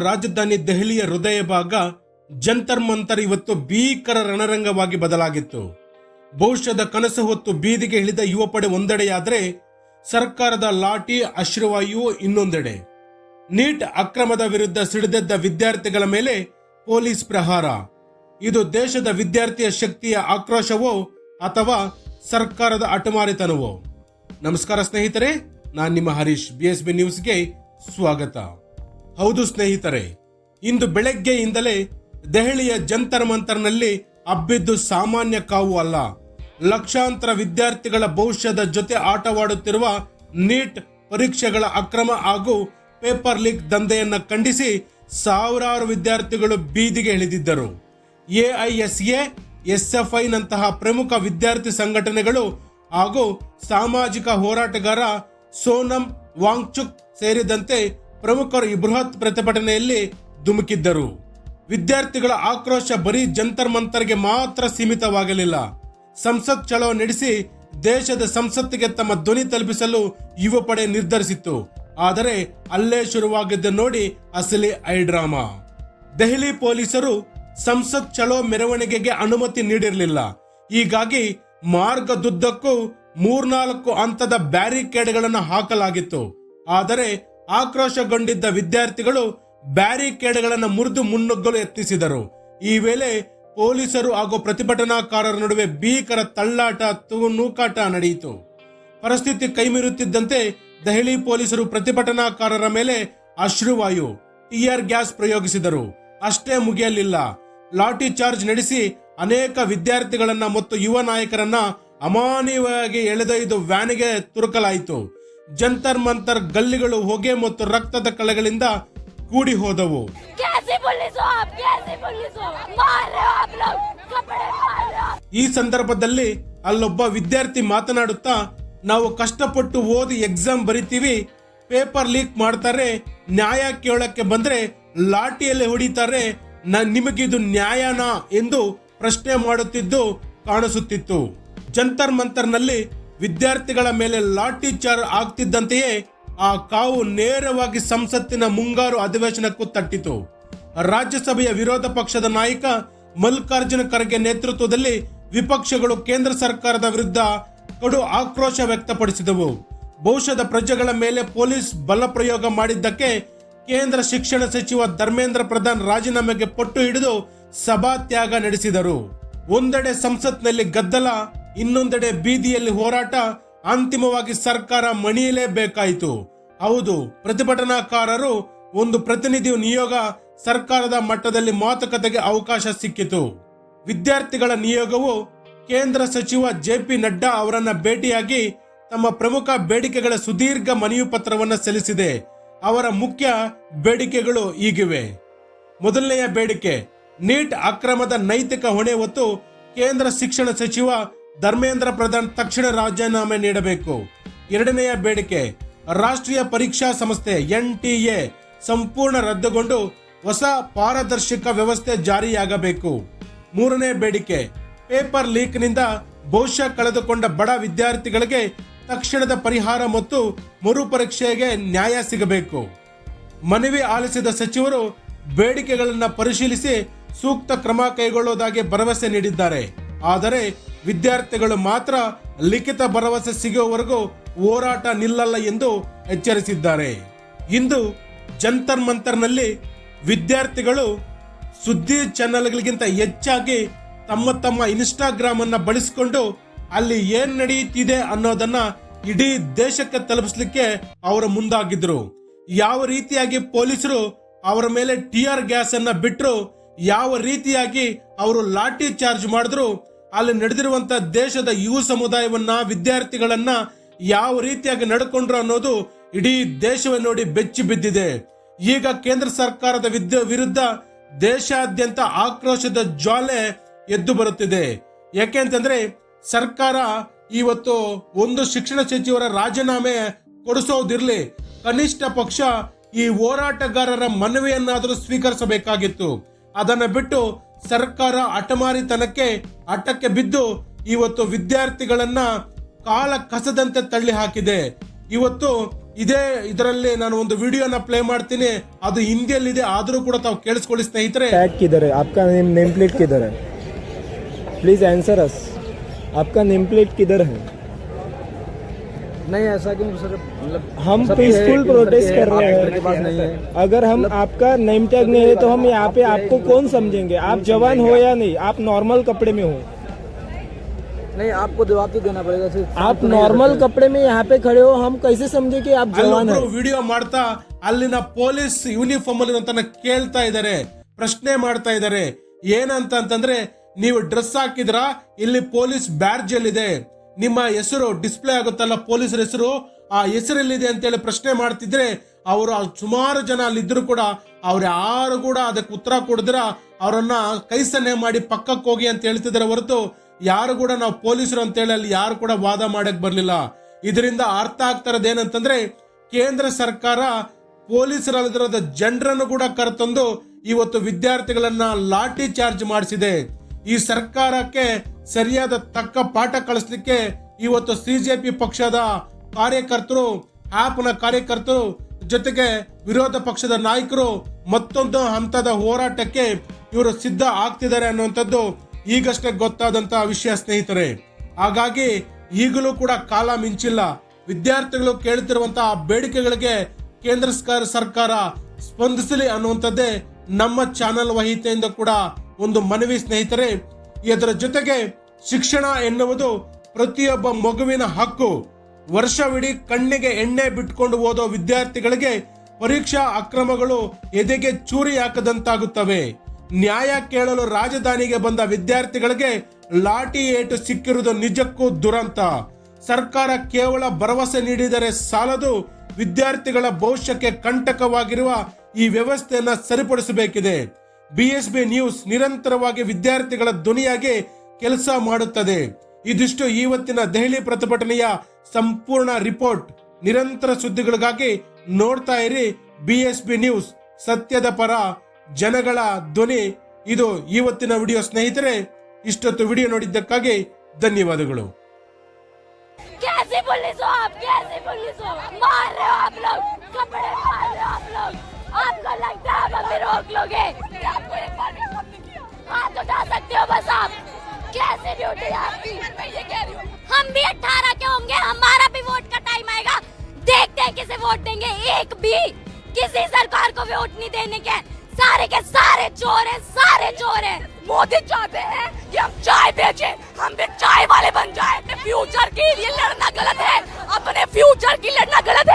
ರಾಜಧಾನಿ ದೆಹಲಿಯ ಹೃದಯ ಭಾಗ ಜಂತರ್ ಮಂತರ್ ಇವತ್ತು ಭೀಕರ ರಣರಂಗವಾಗಿ ಬದಲಾಗಿತ್ತು. ಭವಿಷ್ಯದ ಕನಸು ಹೊತ್ತು ಬೀದಿಗೆ ಇಳಿದ ಯುವ ಪಡೆ ಒಂದೆಡೆಯಾದರೆ ಸರ್ಕಾರದ ಲಾಠಿ ಅಶ್ರುವಾಯು ಇನ್ನೊಂದೆಡೆ. ನೀಟ್ ಅಕ್ರಮದ ವಿರುದ್ಧ ಸಿಡಿದೆದ್ದ ವಿದ್ಯಾರ್ಥಿಗಳ ಮೇಲೆ ಪೊಲೀಸ್ ಪ್ರಹಾರ. ಇದು ದೇಶದ ವಿದ್ಯಾರ್ಥಿಯ ಶಕ್ತಿಯ ಆಕ್ರೋಶವೋ ಅಥವಾ ಸರ್ಕಾರದ ಅಟಮಾರಿತನವೋ? ನಮಸ್ಕಾರ ಸ್ನೇಹಿತರೆ, ನಾನು ನಿಮ್ಮ ಹರೀಶ್. BSB ನ್ಯೂಸ್ಗೆ ಸ್ವಾಗತ. ಹೌದು ಸ್ನೇಹಿತರೆ, ಇಂದು ಬೆಳಗ್ಗೆಯಿಂದಲೇ ದೆಹಲಿಯ ಜಂತರ್ ಮಂತರ್ನಲ್ಲಿ ಅಬ್ಬಿದ್ದು ಸಾಮಾನ್ಯ ಕಾವು ಅಲ್ಲ. ಲಕ್ಷಾಂತರ ವಿದ್ಯಾರ್ಥಿಗಳ ಭವಿಷ್ಯದ ಜೊತೆ ಆಟವಾಡುತ್ತಿರುವ ನೀಟ್ ಪರೀಕ್ಷೆಗಳ ಅಕ್ರಮ ಹಾಗೂ ಪೇಪರ್ ಲೀಕ್ ದಂಧೆಯನ್ನ ಖಂಡಿಸಿ ಸಾವಿರಾರು ವಿದ್ಯಾರ್ಥಿಗಳು ಬೀದಿಗೆ ಇಳಿದಿದ್ದರು. AISA, SFI ನಂತಹ ಪ್ರಮುಖ ವಿದ್ಯಾರ್ಥಿ ಸಂಘಟನೆಗಳು ಹಾಗೂ ಸಾಮಾಜಿಕ ಹೋರಾಟಗಾರ ಸೋನಮ್ ವಾಂಗ್ಚುಕ್ ಸೇರಿದಂತೆ ಪ್ರಮುಖರು ಈ ಬೃಹತ್ ಪ್ರತಿಭಟನೆಯಲ್ಲಿ ಧುಮುಕಿದ್ದರು. ವಿದ್ಯಾರ್ಥಿಗಳ ಆಕ್ರೋಶ ಬರೀ ಜಂತರ್ ಮಂತರ್ಗೆ ಮಾತ್ರ ಸೀಮಿತವಾಗಲಿಲ್ಲ. ಸಂಸತ್ ಚಳೋ ನಡೆಸಿ ದೇಶದ ಸಂಸತ್ತಿಗೆ ತಮ್ಮ ಧ್ವನಿ ತಲುಪಿಸಲು ಯುವ ಪಡೆ ನಿರ್ಧರಿಸಿತ್ತು. ಆದರೆ ಅಲ್ಲೇ ಶುರುವಾಗಿದ್ದ ನೋಡಿ ಅಸಲಿ ಐಡ್ರಾಮಾ. ದೆಹಲಿ ಪೊಲೀಸರು ಸಂಸತ್ ಚಳೋ ಮೆರವಣಿಗೆಗೆ ಅನುಮತಿ ನೀಡಿರಲಿಲ್ಲ. ಹೀಗಾಗಿ ಮಾರ್ಗದುದ್ದಕ್ಕೂ 3-4 ಹಂತದ ಬ್ಯಾರಿಕೇಡ್ಗಳನ್ನು ಹಾಕಲಾಗಿತ್ತು. ಆದರೆ ಆಕ್ರೋಶಗೊಂಡಿದ್ದ ವಿದ್ಯಾರ್ಥಿಗಳು ಬ್ಯಾರಿಕೇಡ್ಗಳನ್ನು ಮುರಿದು ಮುನ್ನುಗ್ಗಲು ಯತ್ನಿಸಿದರು. ಈ ವೇಳೆ ಪೊಲೀಸರು ಹಾಗೂ ಪ್ರತಿಭಟನಾಕಾರರ ನಡುವೆ ಭೀಕರ ತಳ್ಳಾಟ, ನೂಕಾಟ ನಡೆಯಿತು. ಪರಿಸ್ಥಿತಿ ಕೈಮೀರುತ್ತಿದ್ದಂತೆ ದೆಹಲಿ ಪೊಲೀಸರು ಪ್ರತಿಭಟನಾಕಾರರ ಮೇಲೆ ಅಶ್ರುವಾಯು, ಟಿಯರ್ ಗ್ಯಾಸ್ ಪ್ರಯೋಗಿಸಿದರು. ಅಷ್ಟೇ ಮುಗಿಯಲಿಲ್ಲ, ಲಾಠಿ ಚಾರ್ಜ್ ನಡೆಸಿ ಅನೇಕ ವಿದ್ಯಾರ್ಥಿಗಳನ್ನ ಮತ್ತು ಯುವ ನಾಯಕರನ್ನ ಅಮಾನವೀಯವಾಗಿ ಎಳೆದೊಯ್ದು ವ್ಯಾನಿಗೆ ತುರುಕಲಾಯಿತು. ಜಂತರ್ ಮಂತರ್ ಗಲ್ಲಿಗಳು ಹೊಗೆ ಮತ್ತು ರಕ್ತದ ಕಳೆಗಳಿಂದ ಕೂಡಿ ಹೋದವು. ಈ ಸಂದರ್ಭದಲ್ಲಿ ಅಲ್ಲೊಬ್ಬ ವಿದ್ಯಾರ್ಥಿ ಮಾತನಾಡುತ್ತಾ, ನಾವು ಕಷ್ಟಪಟ್ಟು ಓದಿ ಎಕ್ಸಾಮ್ ಬರಿತೀವಿ, ಪೇಪರ್ ಲೀಕ್ ಮಾಡ್ತಾರೆ, ನ್ಯಾಯ ಕೇಳಕ್ಕೆ ಬಂದ್ರೆ ಲಾಠಿಯಲ್ಲಿ ಹೊಡಿತಾರೆ, ನಿಮಗಿದು ನ್ಯಾಯನಾ ಎಂದು ಪ್ರಶ್ನೆ ಮಾಡುತ್ತಿದ್ದು ಕಾಣಿಸುತ್ತಿತ್ತು. ಜಂತರ್ ಮಂತರ್ನಲ್ಲಿ ವಿದ್ಯಾರ್ಥಿಗಳ ಮೇಲೆ ಲಾಠಿ ಚಾರ್ಜ್ ಆಗ್ತಿದ್ದಂತೆಯೇ ಆ ಕಾವು ನೇರವಾಗಿ ಸಂಸತ್ತಿನ ಮುಂಗಾರು ಅಧಿವೇಶನಕ್ಕೂ ತಟ್ಟಿತು. ರಾಜ್ಯಸಭೆಯ ವಿರೋಧ ಪಕ್ಷದ ನಾಯಕ ಮಲ್ಲಿಕಾರ್ಜುನ ಖರ್ಗೆ ನೇತೃತ್ವದಲ್ಲಿ ವಿಪಕ್ಷಗಳು ಕೇಂದ್ರ ಸರ್ಕಾರದ ವಿರುದ್ಧ ಕಡು ಆಕ್ರೋಶ ವ್ಯಕ್ತಪಡಿಸಿದವು. ಭವಿಷ್ಯದ ಪ್ರಜೆಗಳ ಮೇಲೆ ಪೊಲೀಸ್ ಬಲ ಪ್ರಯೋಗ ಮಾಡಿದ್ದಕ್ಕೆ ಕೇಂದ್ರ ಶಿಕ್ಷಣ ಸಚಿವ ಧರ್ಮೇಂದ್ರ ಪ್ರಧಾನ್ ರಾಜೀನಾಮೆಗೆ ಪಟ್ಟು ಹಿಡಿದು ಸಭಾತ್ಯಾಗ ನಡೆಸಿದರು. ಒಂದೆಡೆ ಸಂಸತ್ನಲ್ಲಿ ಗದ್ದಲ, ಇನ್ನೊಂದೆಡೆ ಬೀದಿಯಲ್ಲಿ ಹೋರಾಟ. ಅಂತಿಮವಾಗಿ ಸರ್ಕಾರ ಮಣಿಯಲೇಬೇಕಾಯಿತು. ಹೌದು, ಪ್ರತಿಭಟನಾಕಾರರು ಒಂದು ಪ್ರತಿನಿಧಿ ನಿಯೋಗ ಸರ್ಕಾರದ ಮಟ್ಟದಲ್ಲಿ ಮಾತುಕತೆಗೆ ಅವಕಾಶ ಸಿಕ್ಕಿತು. ವಿದ್ಯಾರ್ಥಿಗಳ ನಿಯೋಗವು ಕೇಂದ್ರ ಸಚಿವ JP ನಡ್ಡಾ ಅವರನ್ನ ಭೇಟಿಯಾಗಿ ತಮ್ಮ ಪ್ರಮುಖ ಬೇಡಿಕೆಗಳ ಸುದೀರ್ಘ ಮನವಿ ಪತ್ರವನ್ನು ಸಲ್ಲಿಸಿದೆ. ಅವರ ಮುಖ್ಯ ಬೇಡಿಕೆಗಳು ಹೀಗಿವೆ. ಮೊದಲನೆಯ ಬೇಡಿಕೆ, ನೀಟ್ ಅಕ್ರಮದ ನೈತಿಕ ಹೊಣೆ ಹೊತ್ತು ಕೇಂದ್ರ ಶಿಕ್ಷಣ ಸಚಿವ ಧರ್ಮೇಂದ್ರ ಪ್ರಧಾನ್ ತಕ್ಷಣ ರಾಜೀನಾಮೆ ನೀಡಬೇಕು. ಎರಡನೆಯ ಬೇಡಿಕೆ, ರಾಷ್ಟ್ರೀಯ ಪರೀಕ್ಷಾ ಸಂಸ್ಥೆ NTA ಸಂಪೂರ್ಣ ರದ್ದುಗೊಂಡು ಹೊಸ ಪಾರದರ್ಶಕ ವ್ಯವಸ್ಥೆ ಜಾರಿಯಾಗಬೇಕು. ಮೂರನೇ ಬೇಡಿಕೆ, ಪೇಪರ್ ಲೀಕ್ ನಿಂದ ಭವಿಷ್ಯ ಕಳೆದುಕೊಂಡ ಬಡ ವಿದ್ಯಾರ್ಥಿಗಳಿಗೆ ತಕ್ಷಣದ ಪರಿಹಾರ ಮತ್ತು ಮರುಪರೀಕ್ಷೆಗೆ ನ್ಯಾಯ ಸಿಗಬೇಕು. ಮನವಿ ಆಲಿಸಿದ ಸಚಿವರು ಬೇಡಿಕೆಗಳನ್ನು ಪರಿಶೀಲಿಸಿ ಸೂಕ್ತ ಕ್ರಮ ಕೈಗೊಳ್ಳುವುದಾಗಿ ಭರವಸೆ ನೀಡಿದ್ದಾರೆ. ಆದರೆ ವಿದ್ಯಾರ್ಥಿಗಳು ಮಾತ್ರ ಲಿಖಿತ ಭರವಸೆ ಸಿಗುವವರೆಗೂ ಹೋರಾಟ ನಿಲ್ಲಲ್ಲ ಎಂದು ಎಚ್ಚರಿಸಿದ್ದಾರೆ. ಇಂದು ಜಂತರ್ ಮಂತರ್ನಲ್ಲಿ ವಿದ್ಯಾರ್ಥಿಗಳು ಸುದ್ದಿ ಚಾನೆಲ್ಗಳಿಗಿಂತ ಹೆಚ್ಚಾಗಿ ತಮ್ಮ ಇನ್ಸ್ಟಾಗ್ರಾಮ್ ಅನ್ನ ಬಳಸಿಕೊಂಡು ಅಲ್ಲಿ ಏನ್ ನಡೆಯುತ್ತಿದೆ ಅನ್ನೋದನ್ನ ಇಡೀ ದೇಶಕ್ಕೆ ತಲುಪಿಸಲಿಕ್ಕೆ ಅವರು ಮುಂದಾಗಿದ್ರು. ಯಾವ ರೀತಿಯಾಗಿ ಪೊಲೀಸರು ಅವರ ಮೇಲೆ ಟಿಯರ್ ಗ್ಯಾಸ್ ಅನ್ನ ಬಿಟ್ಟರು, ಯಾವ ರೀತಿಯಾಗಿ ಅವರು ಲಾಠಿ ಚಾರ್ಜ್ ಮಾಡಿದ್ರು, ಅಲ್ಲಿ ನಡೆದಿರುವಂತ ದೇಶದ ಯುವ ಸಮುದಾಯವನ್ನ, ವಿದ್ಯಾರ್ಥಿಗಳನ್ನ ಯಾವ ರೀತಿಯಾಗಿ ನಡ್ಕೊಂಡ್ರು ಅನ್ನೋದು ಇಡೀ ದೇಶವೇ ನೋಡಿ ಬೆಚ್ಚಿ ಬಿದ್ದಿದೆ. ಈಗ ಕೇಂದ್ರ ಸರ್ಕಾರದ ವಿರುದ್ಧ ದೇಶಾದ್ಯಂತ ಆಕ್ರೋಶದ ಜ್ವಾಲೆ ಎದ್ದು ಬರುತ್ತಿದೆ. ಯಾಕೆಂತಂದ್ರೆ ಸರ್ಕಾರ ಇವತ್ತು ಒಂದು ಶಿಕ್ಷಣ ಸಚಿವರ ರಾಜೀನಾಮೆ ಕೊಡಿಸೋದಿರ್ಲಿ, ಕನಿಷ್ಠ ಪಕ್ಷ ಈ ಹೋರಾಟಗಾರರ ಮನವಿಯನ್ನಾದರೂ ಸ್ವೀಕರಿಸಬೇಕಾಗಿತ್ತು. ಅದನ್ನ ಬಿಟ್ಟು ಸರ್ಕಾರ ಅಟಮಾರಿತನಕ್ಕೆ ಅಟ್ಟಕ್ಕೆ ಬಿದ್ದು ಇವತ್ತು ವಿದ್ಯಾರ್ಥಿಗಳನ್ನ ಕಾಲ ಕಸದಂತೆ ತಳ್ಳಿ ಹಾಕಿದೆ. ಇವತ್ತು ಇದೇ ಇದರಲ್ಲಿ ನಾನು ಒಂದು ವಿಡಿಯೋನ ಪ್ಲೇ ಮಾಡ್ತೀನಿ, ಅದು ಹಿಂದಿಯಲ್ಲಿದೆ, ಆದರೂ ಕೂಡ ತಾವು ಕೇಳಿಸ್ಕೊಳ್ಳಿ ಸ್ನೇಹಿತರೆ. टैग किधर है आपका? नेम प्लेट किधर है? प्लीज आंसर अस, आपका नेम प्लेट किधर है? नहीं ऐसा क्यों सर, मतलब हम सब पीसफुल है, प्रोटेस्ट सब कर रहे आपके हैं. पास नहीं है। अगर हम आपका नेम टैग नहीं है तो हम यहाँ पे आपको कौन समझेंगे? आप जवान हो या नहीं? आप नॉर्मल कपड़े में हो, नहीं आपको जवाब तो देना पड़ेगा सिर्फ। आप नॉर्मल कपड़े में यहाँ पे खड़े हो, हम कैसे समझे कि आप जवान ಅಲ್ಲೊಬ್ರು हैं? ವಿಡಿಯೋ ಮಾಡ್ತಾ ಅಲ್ಲಿನ ಪೊಲೀಸ್ ಯೂನಿಫಾರ್ಮ್ ಅಲ್ಲಿ ಕೇಳ್ತಾ ಇದ್ದಾರೆ, ಪ್ರಶ್ನೆ ಮಾಡ್ತಾ ಇದ್ದಾರೆ. ಏನಂತ ಅಂತಂದ್ರೆ, ನೀವು ಡ್ರೆಸ್ ಹಾಕಿದ್ರ, ಇಲ್ಲಿ ಪೊಲೀಸ್ ಬ್ಯಾಡ್ಜ್ ಎಲ್ಲಿದೆ, ನಿಮ್ಮ ಹೆಸರು ಡಿಸ್ಪ್ಲೇ ಆಗುತ್ತಲ್ಲ ಪೊಲೀಸರ ಹೆಸರು, ಆ ಹೆಸರೆಲ್ಲಿದೆ ಅಂತೇಳಿ ಪ್ರಶ್ನೆ ಮಾಡ್ತಿದ್ರೆ, ಅವರು ಸುಮಾರು ಜನ ಅಲ್ಲಿದ್ರು ಕೂಡ ಅವ್ರು ಯಾರು ಕೂಡ ಅದಕ್ಕೆ ಉತ್ತರ ಕೊಡಿದ್ರ ಅವರನ್ನ ಕೈ ಸನ್ನೆ ಮಾಡಿ ಪಕ್ಕಕ್ಕೆ ಹೋಗಿ ಅಂತ ಹೇಳ್ತಿದ್ದಾರೆ ಹೊರತು ಯಾರು ಕೂಡ ನಾವು ಪೊಲೀಸರು ಅಂತೇಳಿ ಅಲ್ಲಿ ಯಾರು ಕೂಡ ವಾದ ಮಾಡಕ್ ಬರ್ಲಿಲ್ಲ. ಇದರಿಂದ ಅರ್ಥ ಆಗ್ತಾ ಇರೋದು ಏನಂತಂದ್ರೆ, ಕೇಂದ್ರ ಸರ್ಕಾರ ಪೊಲೀಸರಲ್ಲಿರದ ಜನರನ್ನು ಕೂಡ ಕರೆತಂದು ಇವತ್ತು ವಿದ್ಯಾರ್ಥಿಗಳನ್ನ ಲಾಠಿ ಚಾರ್ಜ್ ಮಾಡಿಸಿದೆ. ಈ ಸರ್ಕಾರಕ್ಕೆ ಸರಿಯಾದ ತಕ್ಕ ಪಾಠ ಕಳಿಸ್ಲಿಕ್ಕೆ ಇವತ್ತು ಸಿಜೆಪಿ ಪಕ್ಷದ ಕಾರ್ಯಕರ್ತರು, ಆಪ್ನ ಕಾರ್ಯಕರ್ತರು ಜೊತೆಗೆ ವಿರೋಧ ಪಕ್ಷದ ನಾಯಕರು ಮತ್ತೊಂದು ಹಂತದ ಹೋರಾಟಕ್ಕೆ ಇವರು ಸಿದ್ಧ ಆಗ್ತಿದ್ದಾರೆ ಅನ್ನುವಂಥದ್ದು ಈಗಷ್ಟೇ ಗೊತ್ತಾದಂತ ವಿಷಯ ಸ್ನೇಹಿತರೆ. ಹಾಗಾಗಿ ಈಗಲೂ ಕೂಡ ಕಾಲ ಮಿಂಚಿಲ್ಲ. ವಿದ್ಯಾರ್ಥಿಗಳು ಕೇಳುತ್ತಿರುವಂತಹ ಬೇಡಿಕೆಗಳಿಗೆ ಕೇಂದ್ರ ಸರ್ಕಾರ ಸ್ಪಂದಿಸಲಿ ಅನ್ನುವಂಥದ್ದೇ ನಮ್ಮ ಚಾನೆಲ್ ವಹಿತೆಯಿಂದ ಕೂಡ ಒಂದು ಮನವಿ ಸ್ನೇಹಿತರೆ. ಇದರ ಜೊತೆಗೆ ಶಿಕ್ಷಣ ಎನ್ನುವುದು ಪ್ರತಿಯೊಬ್ಬ ಮಗುವಿನ ಹಕ್ಕು. ವರ್ಷವಿಡೀ ಕಣ್ಣಿಗೆ ಎಣ್ಣೆ ಬಿಟ್ಕೊಂಡು ಓದೋ ವಿದ್ಯಾರ್ಥಿಗಳಿಗೆ ಪರೀಕ್ಷಾ ಅಕ್ರಮಗಳು ಎದೆಗೆ ಚೂರಿ ಹಾಕದಂತಾಗುತ್ತವೆ. ನ್ಯಾಯ ಕೇಳಲು ರಾಜಧಾನಿಗೆ ಬಂದ ವಿದ್ಯಾರ್ಥಿಗಳಿಗೆ ಲಾಠಿ ಏಟು ಸಿಕ್ಕಿರುವುದು ನಿಜಕ್ಕೂ ದುರಂತ. ಸರ್ಕಾರ ಕೇವಲ ಭರವಸೆ ನೀಡಿದರೆ ಸಾಲದು, ವಿದ್ಯಾರ್ಥಿಗಳ ಭವಿಷ್ಯಕ್ಕೆ ಕಂಟಕವಾಗಿರುವ ಈ ವ್ಯವಸ್ಥೆಯನ್ನ ಸರಿಪಡಿಸಬೇಕಿದೆ. BSB ನ್ಯೂಸ್ ನಿರಂತರವಾಗಿ ವಿದ್ಯಾರ್ಥಿಗಳ ಧ್ವನಿಯಾಗಿ ಕೆಲಸ ಮಾಡುತ್ತದೆ. ಇದಿಷ್ಟು ಇವತ್ತಿನ ದೆಹಲಿ ಪ್ರತಿಭಟನೆಯ ಸಂಪೂರ್ಣ ರಿಪೋರ್ಟ್. ನಿರಂತರ ಸುದ್ದಿಗಳಿಗಾಗಿ ನೋಡ್ತಾ ಇರಿ BSB ನ್ಯೂಸ್, ಸತ್ಯದ ಪರ ಜನಗಳ ಧ್ವನಿ. ಇದು ಇವತ್ತಿನ ವಿಡಿಯೋ ಸ್ನೇಹಿತರೆ. ಇಷ್ಟೊತ್ತು ವಿಡಿಯೋ ನೋಡಿದ್ದಕ್ಕಾಗಿ ಧನ್ಯವಾದಗಳು. कैसी पुलिस हो आप? कैसी पुलिस हो? मार रहे हो आप लोग, कपड़े मार रहे हो आप लोग। आपको लगता है आप हमें रोक लोगे? आपको एक बार भी फोन नहीं किया? हाथ उठा सकते हो बस आप। कैसे ड्यूटी है आपकी? मैं ये कह रही हूँ, हम भी 18 के होंगे, हमारा भी वोट का टाइम आएगा। देखते हैं किसे वोट देंगे। एक भी किसी सरकार को वोट नहीं देने के। सारे के सारे चोर हैं, सारे चोर हैं। मोदी चाहते हैं कि हम चाय बेचे, हम भी चाय वाले बन जाए। अपने फ्यूचर के लिए लड़ना गलत है, अपने फ्यूचर की लड़ना गलत है।